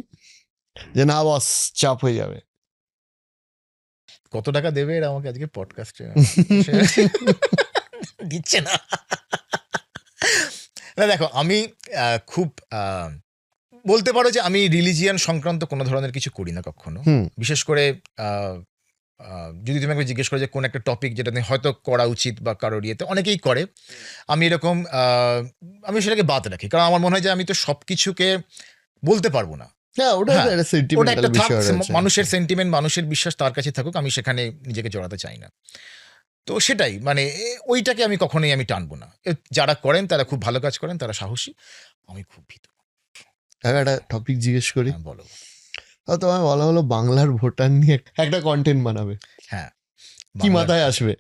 যে না বস চাপ হয়ে যাবে? কত টাকা দেবে এরা আমাকে আজকে পডকাস্টে? দিচ্ছে না। না দেখো, আমি খুব বলতে পারো যে আমি রিলিজিয়ান সংক্রান্ত কোনো ধরনের কিছু করি না কখনো, বিশেষ করে যদি তুমি আমাকে জিজ্ঞেস করো যে কোন একটা টপিক যেটা হয়তো করা উচিত বা কারোর ইয়েতে, অনেকেই করে, আমি এরকম আমি সেটাকে বাদ রাখি, কারণ আমার মনে হয় যে আমি তো সব কিছুকে বলতে পারবো না। মানুষের সেন্টিমেন্ট, মানুষের বিশ্বাস তার কাছে থাকুক, আমি সেখানে নিজেকে জড়াতে চাই না। তো সেটাই, মানে ওইটাকে আমি কখনোই আমি টানবো না। যারা করেন তারা খুব ভালো কাজ করেন, তারা সাহসী, আমি খুব ভীতু। একটা টপিক জিজ্ঞেস করি, বলো। তোমায় বলা হলো বাংলার ভোটার নিয়ে একটা কন্টেন্ট বানাবে, হ্যাঁ, কি মাথায় আসবে?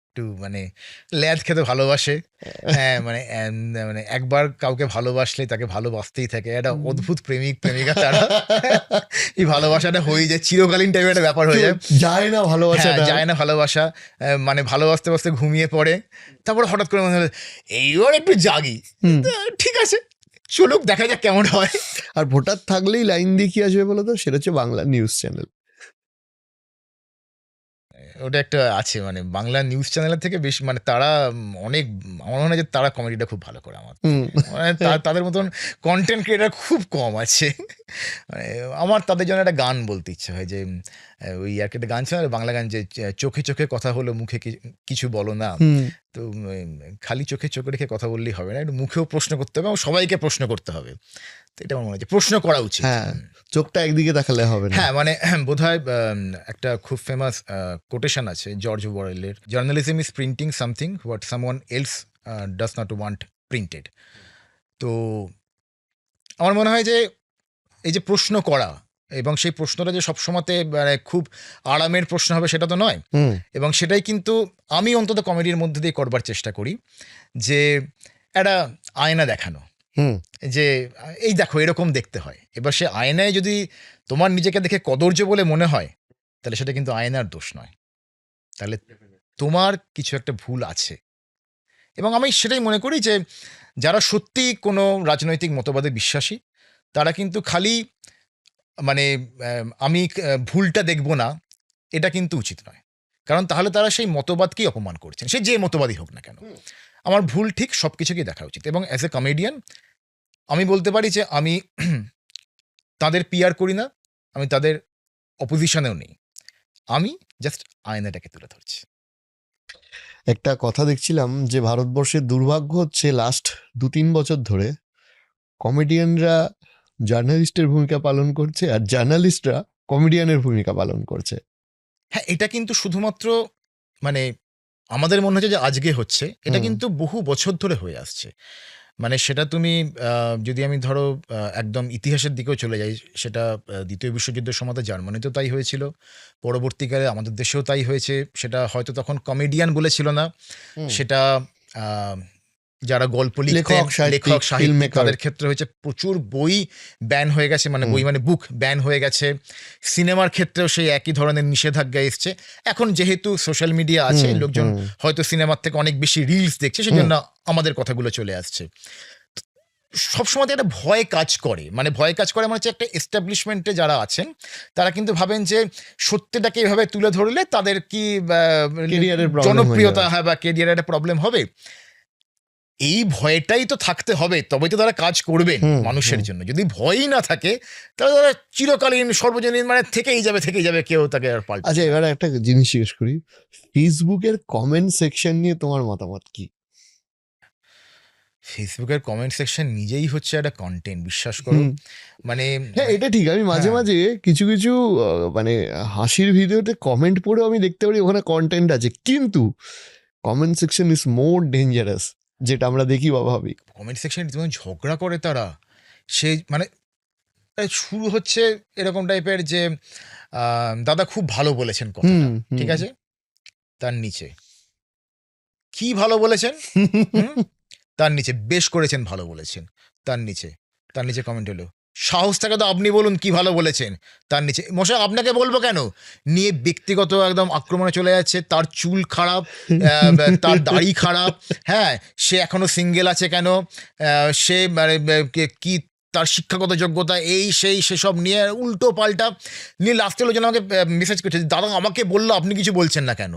একটু মানে ল্যাদ খেতে ভালোবাসে, হ্যাঁ, মানে একবার কাউকে ভালোবাসলে তাকে ভালোবাসতেই থাকে, একটা অদ্ভুত প্রেমিক প্রেমিকা তারা, এই ভালোবাসাটা হয়ে যায় চিরকালীন টাইপের একটা ব্যাপার হয়ে যায় না ভালোবাসা, যায় না ভালোবাসা, মানে ভালোবাসতে বাসতে ঘুমিয়ে পড়ে, তারপরে হঠাৎ করে মনে হলো এইবার একটু জাগি, ঠিক আছে চলুক, দেখা যাক কেমন হয়। আর ভোটার থাকলেই লাইন দিয়ে কি আসবে বলো তো, সেটা হচ্ছে বাংলা নিউজ চ্যানেল। ওটা একটা আছে, মানে বাংলা নিউজ চ্যানেলের থেকে বেশি, মানে তারা অনেক, আমার মনে হয় যে তারা কমেডিটা খুব ভালো করে, আমার মানে তাদের মতন কন্টেন্ট ক্রিয়েটার খুব কম আছে। মানে আমার তাদের জন্য একটা গান বলতে ইচ্ছে হয়, যে ওই আর একটা গান ছিল বাংলা গান, যে চোখে চোখে কথা হলো মুখে কিছু বলো না, তো খালি চোখে চোখে রেখে কথা বললেই হবে না, একটু মুখেও প্রশ্ন করতে হবে এবং সবাইকে প্রশ্ন করতে হবে, তো এটা আমার মনে হচ্ছে প্রশ্ন করা উচিত। হ্যাঁ, চোখটা একদিকে তাকালে হবে না। হ্যাঁ মানে বোধহয় একটা খুব ফেমাস কোটেশন আছে জর্জ ওয়ারেলের, journalism is printing something what someone else does not want printed. তো আমার মনে হয় যে এই যে প্রশ্ন করা এবং সেই প্রশ্নটা যে সবসময়তে মানে খুব আরামের প্রশ্ন হবে সেটা তো নয়, হুম, এবং সেটাই কিন্তু আমি অন্তত কমেডির মধ্যে দিয়ে করবার চেষ্টা করি, যে একটা আয়না দেখানো, হুম, যে এই দেখো এরকম দেখতে হয়। এবার সে আয়নায় যদি তোমার নিজেকে দেখে কদর্য বলে মনে হয়, তাহলে সেটা কিন্তু আয়নার দোষ নয়, তাহলে তোমার কিছু একটা ভুল আছে। এবং আমি সেটাই মনে করি যে যারা সত্যি কোনো রাজনৈতিক মতবাদে বিশ্বাসী, তারা কিন্তু খালি মানে আমি ভুলটা দেখব না, এটা কিন্তু উচিত নয়। কারণ তাহলে তারা সেই মতবাদকেই অপমান করছেন, সে যে মতবাদই হোক না কেন। আমার ভুল ঠিক সব কিছুকেই দেখা উচিত। এবং অ্যাজ এ কমেডিয়ান আমি বলতে পারি যে আমি তাদের পিআর করি না, আমি তাদের অপোজিশনেও নেই, আমি জাস্ট আয়নাটাকে তুলে ধরছি। একটা কথা দেখছিলাম যে ভারতবর্ষের দুর্ভাগ্য হচ্ছে লাস্ট 2-3 বছর ধরে কমেডিয়ানরা জার্নালিস্টের ভূমিকা পালন করছে আর জার্নালিস্টরা কমেডিয়ানের ভূমিকা পালন করছে। হ্যাঁ, এটা কিন্তু শুধুমাত্র মানে আমাদের মনে হচ্ছে যে আজকে হচ্ছে, এটা কিন্তু বহু বছর ধরে হয়ে আসছে। মানে সেটা তুমি যদি আমি ধরো একদম ইতিহাসের দিকেও চলে যাই, সেটা দ্বিতীয় বিশ্বযুদ্ধের সময় তো জার্মানিতেও তাই হয়েছিল, পরবর্তীকালে আমাদের দেশেও তাই হয়েছে। সেটা হয়তো তখন কমেডিয়ান বলেছিল না, সেটা আহ, যারা গল্প লিখতেন, লেখক, সাহিত্যিক, লেখক সাহিত্যিক, ফিল্মমেকার। তাদের ক্ষেত্রে হয়েছে প্রচুর বই ব্যান হয়ে গেছে, মানে বই মানে বুক ব্যান হয়ে গেছে। সিনেমার ক্ষেত্রেও সেই একই ধরনের নিষেধাজ্ঞা এসছে। এখন যেহেতু সোশ্যাল মিডিয়া আছে, লোকজন হয়তো সিনেমার থেকে অনেক বেশি রিলস দেখছে, সেজন্য আমাদের কথাগুলো চলে আসছে। সবসময় একটা ভয় কাজ করে, মানে ভয় কাজ করে মানে হচ্ছে একটা এস্টাবলিশমেন্টে যারা আছেন তারা কিন্তু ভাবেন যে সত্যিটাকে এভাবে তুলে ধরলে তাদের কি Career-এর problem জনপ্রিয়তা হয়ে যাবে। হয় বা কেরিয়ারের একটা প্রবলেম হবে। এই ভয়টাই তো থাকতে হবে, তবেই তো তারা কাজ করবেন মানুষের জন্য। যদি ভয়ই না থাকে তাহলে তারা চিরকালীন সর্বজনীন মানে থেকেই যাবে, কেউ তাকে আর পাল্টা। আচ্ছা, এবারে একটা জিনিস জিজ্ঞেস করি, ফেসবুকের কমেন্ট সেকশন নিয়ে তোমার মতামত কি? ফেসবুকের কমেন্ট সেকশন নিজেই হচ্ছে একটা কন্টেন্ট, বিশ্বাস করো। মানে হ্যাঁ, এটা ঠিক। আমি মাঝে হ্যাঁ। মাঝে কিছু কিছু মানে হাসির ভিডিওতে কমেন্ট পড়েও আমি দেখতে পারি ওখানে কন্টেন্ট আছে, কিন্তু comment section is more dangerous, যেটা আমরা দেখি বা ভাবি। কমেন্ট সেকশনে যেমন ঝগড়া করে তারা, সে মানে শুরু হচ্ছে এরকম টাইপের যে দাদা খুব ভালো বলেছেন কথাটা, ঠিক আছে, তার নিচে কি ভালো বলেছেন, তার নিচে বেশ করেছেন ভালো বলেছেন, তার নিচে কমেন্ট হলো সাহস থাকে তো আপনি বলুন কি ভালো বলেছেন, তার নিচে মশাই আপনাকে বলবো কেন, নিয়ে ব্যক্তিগত একদম আক্রমণে চলে যাচ্ছে। তার চুল খারাপ, তার দাড়ি খারাপ, হ্যাঁ, সে এখনো সিঙ্গেল আছে কেন, সে মানে কি তার শিক্ষাগত যোগ্যতা, এই সেই সেসব নিয়ে উল্টো পাল্টা নিয়ে লাস্টে লোকজন আমাকে মেসেজ করছে, দাদা আমাকে বললো আপনি কিছু বলছেন না কেন।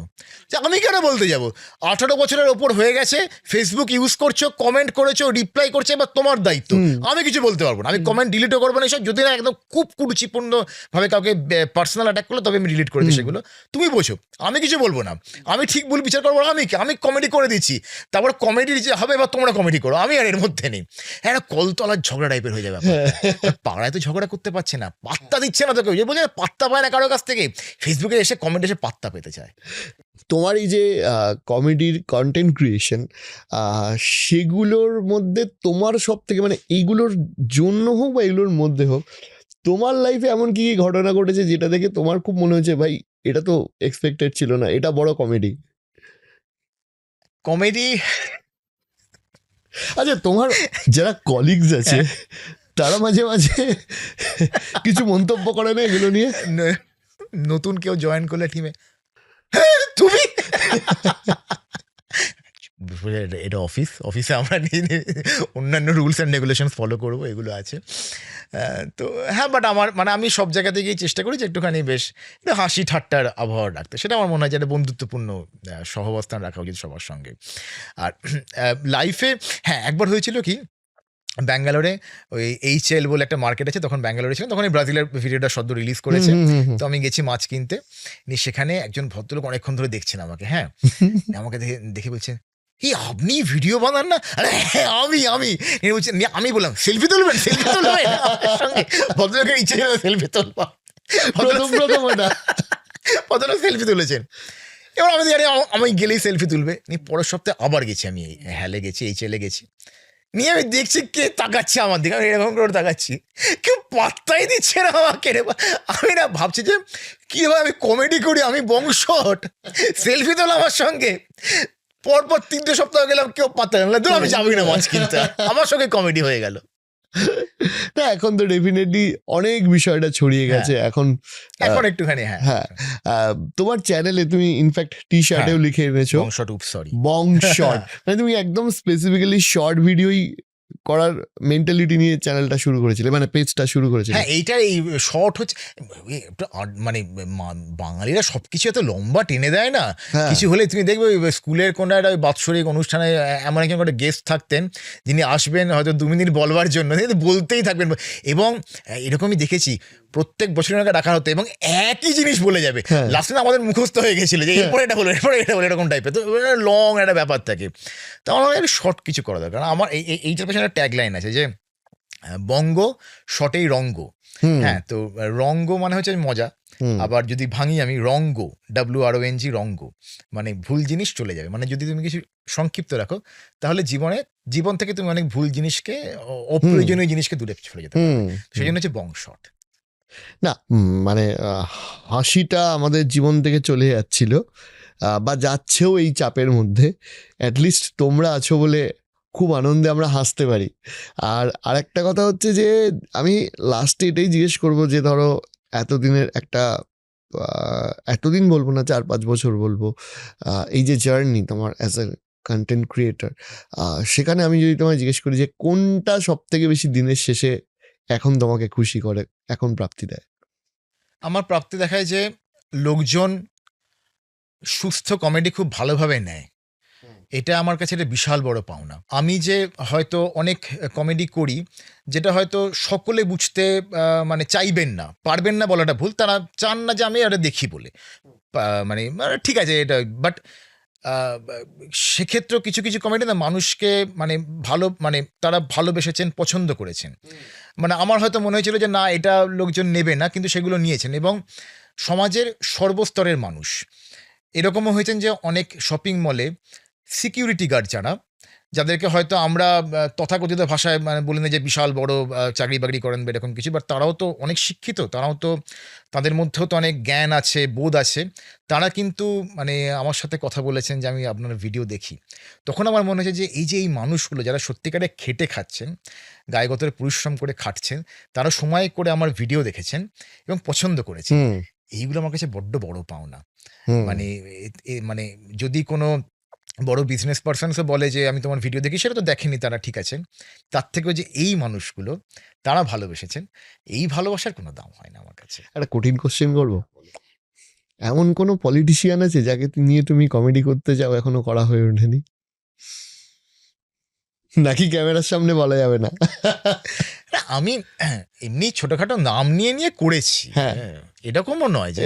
যে আমি কেন বলতে যাব, 18 বছরের ওপর হয়ে গেছে, ফেসবুক ইউজ করছো, কমেন্ট করেছো, রিপ্লাই করছে, এবার তোমার দায়িত্ব, আমি কিছু বলতে পারবো না। আমি কমেন্ট ডিলিটও করবো না এসব, যদি না একদম খুব কুরুচিপূর্ণভাবে কাউকে পার্সোনাল অ্যাটাক করলে তবে আমি ডিলিট করে দিই সেগুলো। তুমি বোঝো আমি কিছু বলবো না, আমি ঠিক ভুল বিচার করবো না, আমি কমেডি করে দিচ্ছি, তারপর কমেডি যে হবে এবার তোমরা কমেডি করো, আমি আর এর মধ্যে নেই। একটা কলতলার ঝগড়া টাইপের হয়ে যাবে। পাড়ায় তো ঝগড়া করতে পারছে না, পাত্তা দিচ্ছে না তো কেউ, যে বলছে পাত্তা পায় না কারো কাছ থেকে, ফেসবুকে এসে কমেন্ট এসে পাত্তা পেতে চায়। তোমার এই যে কমেডির কন্টেন্ট ক্রিয়েশন, সেগুলোর মধ্যে তোমার সব থেকে মানে এইগুলোর জন্য হোক বা এগুলোর মধ্যে হোক, তোমার লাইফে এমন কি কি ঘটনা ঘটেছে যেটা দেখে তোমার খুব মনে হয়েছে ভাই এটা তো এক্সপেক্টেড ছিল না, এটা বড় কমেডি? কমেডি আচ্ছা, তোমার যারা কলিগস আছে তারা মাঝে মাঝে কিছু মন্তব্য করে না এগুলো নিয়ে? নতুন কেউ জয়েন করলে টিমে, তুমি এটা অফিসে আমরা অন্যান্য রুলস অ্যান্ড রেগুলেশনস ফলো করবো, এগুলো আছে। তো হ্যাঁ, বাট আমার মানে আমি সব জায়গাতে গিয়ে চেষ্টা করি যে একটুখানি বেশ একটু হাসি ঠাট্টার আবহাওয়া রাখতে। সেটা আমার মনে হয় যে একটা বন্ধুত্বপূর্ণ সহাবস্থান রাখা উচিত সবার সঙ্গে। আর লাইফে হ্যাঁ একবার হয়েছিল কি, ব্যাঙ্গালোরে ওই HL বলে একটা মার্কেট আছে, তখন ব্যাঙ্গালোরে ছিলাম, তখন এই ব্রাজিলের ভিডিওটা সদ্য রিলিজ করেছে। তো আমি গেছি মাছ কিনতে, নিয়ে সেখানে একজন ভদ্রলোক অনেকক্ষণ ধরে দেখছেন আমাকে, হ্যাঁ, আমাকে দেখে বলছে এই আপনি ভিডিও বানান না? আরে হ্যাঁ, আমি এ বলছে, আমি বললাম সেলফি তুলবেন আমার সঙ্গে? ভদ্রলোকের ইচ্ছে ছিল সেলফি তুলবা, প্রথম এটা ভদ্রলোক সেলফি তুলেছেন। এবার আমি জানি আমি গেলেই সেলফি তুলবে। পরের সপ্তাহে আবার গেছি, আমি এই হ্যালে গেছি, এই ছেলে গেছি, নিয়ে আমি দেখছি কে তাকাচ্ছে আমার দিকে, আমি এরকম করে তাকাচ্ছি, কেউ পাত্তাই দিচ্ছে না আমাকে রে। আমি না ভাবছি যে কীভাবে আমি কমেডি করি, আমি বংশট, সেলফি তোলা আমার সঙ্গে। পরপর 3টে সপ্তাহ গেলাম, কেউ পাত্তা দিল না, আমি যাবই না মাছ কিনতে, আমার সঙ্গে কমেডি হয়ে গেল। না এখন তো ডেফিনেটলি অনেক বিষয়টা ছড়িয়ে গেছে এখন। এখন একটুখানি হ্যাঁ তোমার চ্যানেলে তুমি ইনফ্যাক্ট টি শার্টেও লিখে এনেছো বংশট, সরি বংশট, মানে তুমি একদম স্পেসিফিক্যালি শর্ট ভিডিওই করার মেন্টালিটি নিয়ে চ্যানেলটা শুরু করেছিলে, মানে পেজটা শুরু করেছিলে। হ্যাঁ, এইটা এই শর্ট হচ্ছে মানে বাঙালিরা সবকিছু এত লম্বা টেনে দেয় না। হ্যাঁ। কিছু হলে তুমি দেখবে স্কুলের কোনো একটা বাৎসরিক অনুষ্ঠানে এমন একজন একটা গেস্ট থাকতেন যিনি আসবেন হয়তো 2 মিনিট বলবার জন্য, কিন্তু বলতেই থাকবেন। এবং এরকমই দেখেছি প্রত্যেক বছর ওনাকে ডাকা হতো এবং একই জিনিস বলে যাবে। হ্যাঁ। লাস্টে না আমাদের মুখস্থ হয়ে গেছিল যে এরপরে এটা বলো, এরপরে এটা বলো, এরকম টাইপের। তো লং একটা ব্যাপার থাকে, তো আমার একটু শর্ট কিছু করা দরকার। আমার এইটার পেছনে একটা ট্যাগ লাইন আছে যে বঙ্গ শটেই রঙ্গ। হ্যাঁ, তো রঙ্গ মানে হচ্ছে মজা, আবার যদি ভাঙি আমি রঙ্গ, WRONG রঙ্গ, মানে ভুল জিনিস চলে যাবে। মানে যদি তুমি কিছু সংক্ষিপ্ত রাখো তাহলে জীবন থেকে তুমি অনেক ভুল জিনিসকে, অপ্রয়োজনীয় জিনিসকে দূরে সরে যেতে পারবে। সেই জন্য হচ্ছে বংশট। না মানে হাসিটা আমাদের জীবন থেকে চলে যাচ্ছিল বা যাচ্ছেও এই চাপের মধ্যে, অ্যাটলিস্ট তোমরা আছো বলে খুব আনন্দে আমরা হাসতে পারি। আর আরেকটা কথা হচ্ছে যে আমি লাস্টে এটাই জিজ্ঞেস করবো যে ধরো এতদিনের একটা এতদিন বলবো না, 4-5 বছর বলবো, এই যে জার্নি তোমার অ্যাজ এ কন্টেন্ট ক্রিয়েটার, সেখানে আমি যদি তোমায় জিজ্ঞেস করি যে কোনটা সব থেকে বেশি দিনের শেষে এখন তোমাকে খুশি করে, এখন প্রাপ্তি দেয়? আমার প্রাপ্তি দেখায় যে লোকজন সুস্থ কমেডি খুব ভালোভাবে নেয়। এটা আমার কাছে একটা বিশাল বড় পাওনা। আমি যে হয়তো অনেক কমেডি করি যেটা হয়তো সকলে বুঝতে মানে চাইবেন না, পারবেন না বলাটা ভুল, তারা চান না যে আমি এটা দেখি বলে, মানে ঠিক আছে এটা, বাট সেক্ষেত্রেও কিছু কিছু কমেডি না মানুষকে মানে ভালো, মানে তারা ভালোবেসেছেন, পছন্দ করেছেন। মানে আমার হয়তো মনে হয়েছিল যে না এটা লোকজন নেবে না, কিন্তু সেগুলো নিয়েছেন। এবং সমাজের সর্বস্তরের মানুষ এরকমও হয়েছেন যে অনেক শপিং মলে সিকিউরিটি গার্ড যাদেরকে হয়তো আমরা তথাকথিত ভাষায় মানে বলি না যে বিশাল বড় চাকরি বাকরি করেন বা এরকম কিছু, বাট তারাও তো অনেক শিক্ষিত, তারাও তো, তাদের মধ্যেও তো অনেক জ্ঞান আছে, বোধ আছে। তারা কিন্তু মানে আমার সাথে কথা বলেছেন যে আমি আপনার ভিডিও দেখি। তখন আমার মনে হয়েছে যে এই মানুষগুলো যারা সত্যিকারে খেটে খাচ্ছেন, গায়ে গতরে পরিশ্রম করে খাটছেন, তারা সময় করে আমার ভিডিও দেখেছেন এবং পছন্দ করেছেন। এইগুলো আমার কাছে বড্ড বড় পাওনা। মানে মানে যদি কোনো বড় বিজনেস পার্সনসও বলে যে আমি তোমার ভিডিও দেখি, সেটা তো দেখেনি তারা, ঠিক আছে, তার থেকেও যে এই মানুষগুলো তারা ভালোবেসেছেন, এই ভালোবাসার কোনো দাম হয় না আমার কাছে। একটা কঠিন কোশ্চেন করবো, এমন কোনো পলিটিশিয়ান আছে যাকে নিয়ে তুমি কমেডি করতে যাও এখনো করা হয়ে ওঠেনি? নাকি ক্যামেরার সামনে বলা যাবে না? আমি এমনি ছোটখাটো নাম নিয়ে করেছি, হ্যাঁ, এরকমও নয় যে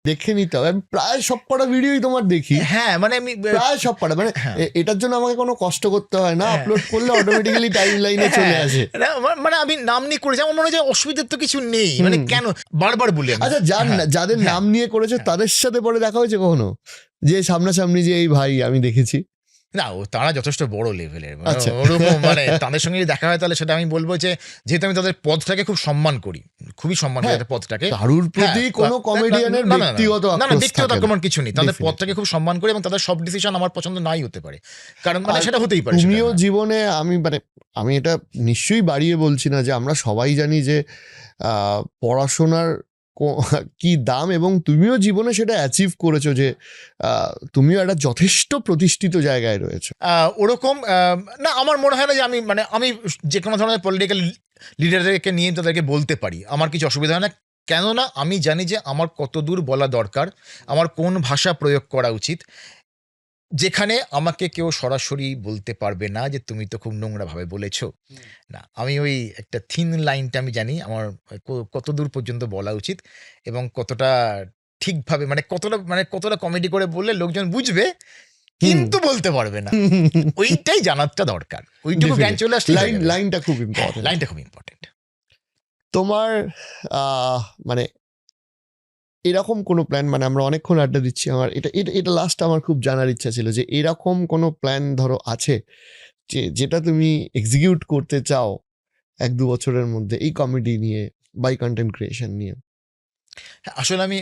দেখে নিতে হবে। আমি প্রায় সবকটা ভিডিওই তোমার দেখি। হ্যাঁ, মানে আমি প্রায় সবকটা, মানে এটার জন্য আমাকে কোনো কষ্ট করতে হয় না, আপলোড করলে অটোমেটিক্যালি টাইম লাইনে চলে আসে। মানে আমি নাম নিয়ে করেছি, আমার মনে হয় যে অসুবিধার তো কিছু নেই, মানে কেন বারবার বলি। আচ্ছা, যাদের নাম নিয়ে করেছে তাদের সাথে পরে দেখা হয়েছে কখনো, যে সামনাসামনি যে এই ভাই আমি দেখেছি? না, তারা যথেষ্ট বড় লেভেলের, ওরকম মানে তাদের সঙ্গে যদি দেখা হয় তাহলে সেটা আমি বলবো যে যেহেতু আমি তাদের পদটাকে খুব সম্মান করি, খুবই সম্মান করি তাদের পদটাকে, কারুর প্রতি কোনো কমেডিয়ানের ব্যক্তিগত আক্রমণ কিছু নেই, তাদের পদটাকে খুব সম্মান করি এবং তাদের সব ডিসিশন আমার পছন্দ নাই হতে পারে, কারণ মানে সেটা হতেই পারে। তুমিও জীবনে, আমি এটা নিশ্চয়ই বাড়িয়ে বলছি না, যে আমরা সবাই জানি যে পড়াশোনার কি দাম, এবং তুমিও জীবনে সেটা অ্যাচিভ করেছো, যে তুমিও একটা যথেষ্ট প্রতিষ্ঠিত জায়গায় রয়েছো। ওরকম না, আমার মনে হয় না যে আমি যে কোনো ধরনের পলিটিক্যাল লিডারদেরকে নিয়ে তাদেরকে বলতে পারি, আমার কিছু অসুবিধা হয় না। কেননা আমি জানি যে আমার কত দূর বলা দরকার, আমার কোন ভাষা প্রয়োগ করা উচিত, যেখানে আমাকে কেউ সরাসরি বলতে পারবে না যে তুমি তো খুব নোংরাভাবে বলেছো। না, আমি ওই একটা থিন লাইনটা আমি জানি আমার কত দূর পর্যন্ত বলা উচিত এবং কতটা ঠিকভাবে, মানে কতটা কমেডি করে বললে লোকজন বুঝবে, কিন্তু বলতে পারবে না, ওইটাই জানাটা দরকার, ওইটুকু জ্ঞান চলে আসলে লাইনটা খুব ইম্পর্টেন্ট। লাইনটা খুব ইম্পর্টেন্ট। তোমার মানে এরকম কোনো প্ল্যান, মানে আমরা অনেকক্ষণ আড্ডা দিচ্ছি, আমার এটা এটা এটা লাস্ট আমার খুব জানার ইচ্ছা ছিল যে এরকম কোনো প্ল্যান ধরো আছে যেটা তুমি এক্সিকিউট করতে চাও 1-2 বছরের মধ্যে এই কমেডি নিয়ে বা কন্টেন্ট ক্রিয়েশন নিয়ে? হ্যাঁ, আসলে আমি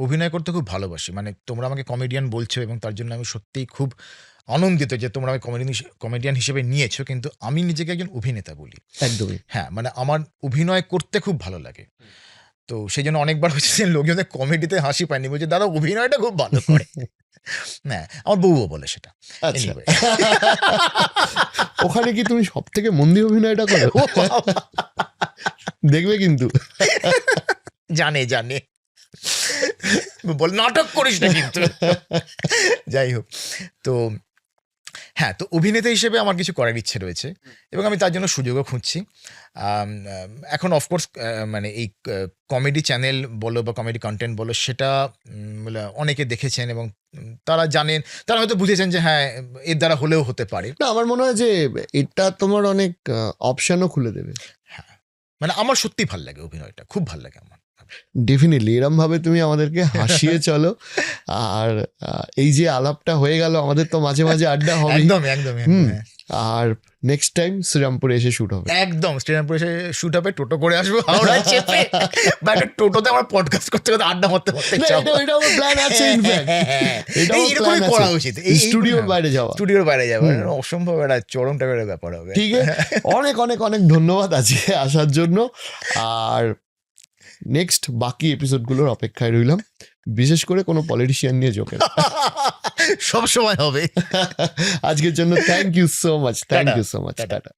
অভিনয় করতে খুব ভালোবাসি, মানে তোমরা আমাকে কমেডিয়ান বলছো এবং তার জন্য আমি সত্যিই খুব আনন্দিত যে তোমরা আমাকে কমেডিয়ান হিসেবে নিয়েছো, কিন্তু আমি নিজেকে একজন অভিনেতা বলি। একদমই। হ্যাঁ, মানে আমার অভিনয় করতে খুব ভালো লাগে। তো সেই জন্য অনেকবার হচ্ছে যে লোকজনের কমেডিতে হাসি পায়নি, বলছে দাদা অভিনয়টা খুব ভালো করে। হ্যাঁ, আমার বউও বলে সেটা। আচ্ছা, Anyway, ওখানে কি তুমি সব থেকে মন দিয়ে অভিনয়টা করো? দেখবে কিন্তু। জানে বল নাটক করিস না কিন্তু। যাই হোক, তো হ্যাঁ, তো অভিনেতা হিসেবে আমার কিছু করার ইচ্ছে রয়েছে এবং আমি তার জন্য সুযোগও খুঁজছি। এখন অফকোর্স মানে এই কমেডি চ্যানেল বলো বা কমেডি কন্টেন্ট বলো, সেটা বলে অনেকে দেখেছেন এবং তারা জানেন, তারা হয়তো বুঝেছেন যে হ্যাঁ, এর দ্বারা হলেও হতে পারে। না, আমার মনে হয় যে এটা তোমার অনেক অপশনও খুলে দেবে। হ্যাঁ, মানে আমার সত্যি ভাল লাগে অভিনয়টা, খুব ভাল লাগে আমার। ডেফিনেটলি এরম ভাবে তুমি আমাদেরকে হাসিয়ে চলো। আর এই যে আলাপটা হয়ে গেল, আমাদের তো মাঝে মাঝে আড্ডা হবে। একদম। আর নেক্সট টাইম শ্রীরামপুরে এসে শুট হবে। একদম শ্রীরামপুরে এসে শুট হবে, টোটো করে আসবো হাওড়ায় চেপে, বা একটা টোটোতে আমার পডকাস্ট করতে করতে আড্ডা মারতে যাবো। এটা আমার প্ল্যান আছে, ইনফ্যাক্ট এটাও এরকমই করা উচিত, স্টুডিওর বাইরে যাওয়া। স্টুডিওর বাইরে যাবো, অসম্ভব একটা চরম টাইপের ব্যাপার হবে। ঠিক আছে, অনেক অনেক অনেক ধন্যবাদ আজকে আসার জন্য। আর নেক্সট বাকি এপিসোডগুলোর অপেক্ষায় রইলাম, বিশেষ করে কোনো পলিটিশিয়ান নিয়ে জোকে সব সময় হবে। আজকের জন্য thank you so much, thank you so much, tata.